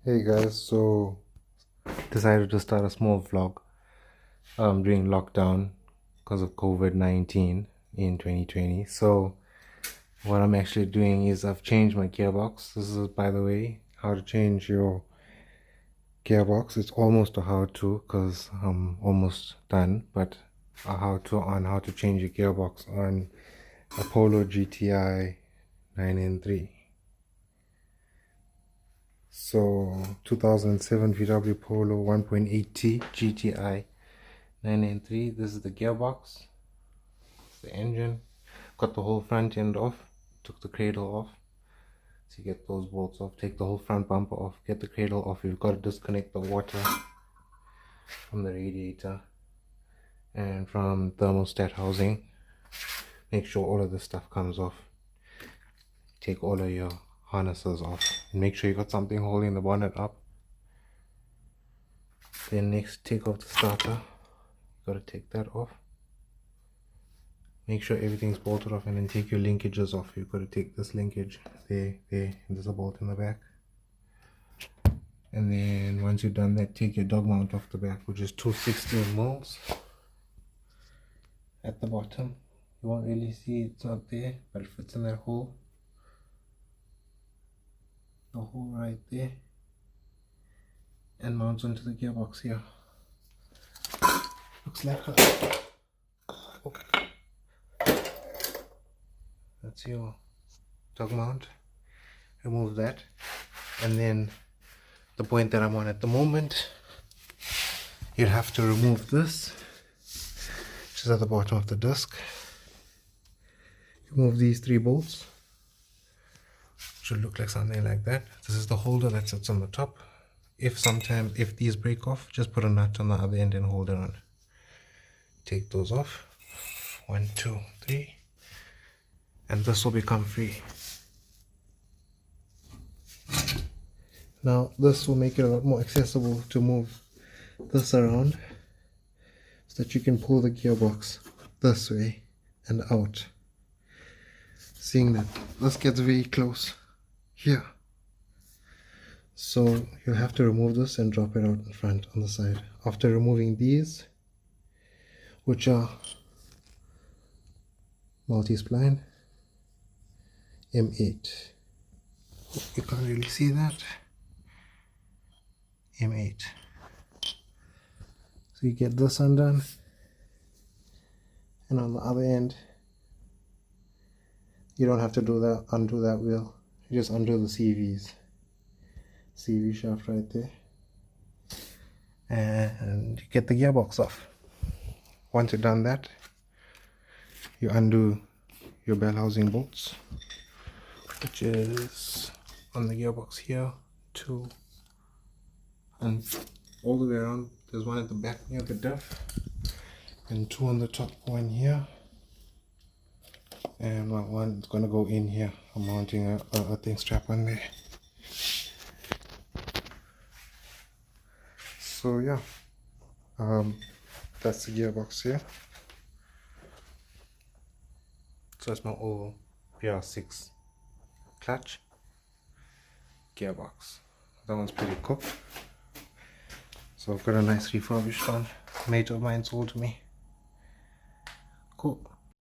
Hey guys, so decided to start a small vlog during lockdown because of COVID-19 in 2020. So what I'm actually doing is I've changed my gearbox. This is, by the way, how to change your gearbox. It's almost a how-to because I'm almost done, but a how-to on how to change your gearbox on a Polo GTI 9N3. So 2007 VW Polo 1.8T GTI 9N3. This is the gearbox, the engine. Got the whole front end off, took the cradle off. So you get those bolts off, take the whole front bumper off, get the cradle off. You've got to disconnect the water from the radiator and from thermostat housing. Make sure all of this stuff comes off. Take all of your harnesses off and make sure you got something holding the bonnet up. Then next, take off the starter. Got to take that off. Make sure everything's bolted off, and then take your linkages off. You've got to take this linkage there, and there's a bolt in the back. And then once you've done that, take your dog mount off the back, which is 216 mils at the bottom. You won't really see it's not there, but it fits in that hole. The hole right there, and mounts onto the gearbox here. Looks like a that's your dog mount. Remove that, and then the point that I'm on at the moment, you'd have to remove this, which is at the bottom of the disc. Remove these 3 bolts. Should look like something like that. This is the holder that sits on the top. If these break off, just put a nut on the other end and hold it on. Take those off. 1, 2, 3. And this will become free. Now this will make it a lot more accessible to move this around so that you can pull the gearbox this way and out. Seeing that this gets very close here. So you'll have to remove this and drop it out in front on the side. After removing these, which are multi-spline M8. You can't really see that. M8. So you get this undone, and on the other end, you don't have to undo that wheel. You just undo the CV shaft right there, and you get the gearbox off. Once you've done that, you undo your bell housing bolts, which is on the gearbox here, 2, and all the way around. There's one at the back near the diff, and 2 on the top, 1 here, and one's gonna go in here. I'm mounting a thing strap on there. So yeah, that's the gearbox here. So it's my old PR6 clutch gearbox. That one's pretty cool. So I've got a nice refurbished one. A mate of mine sold to me. Cool.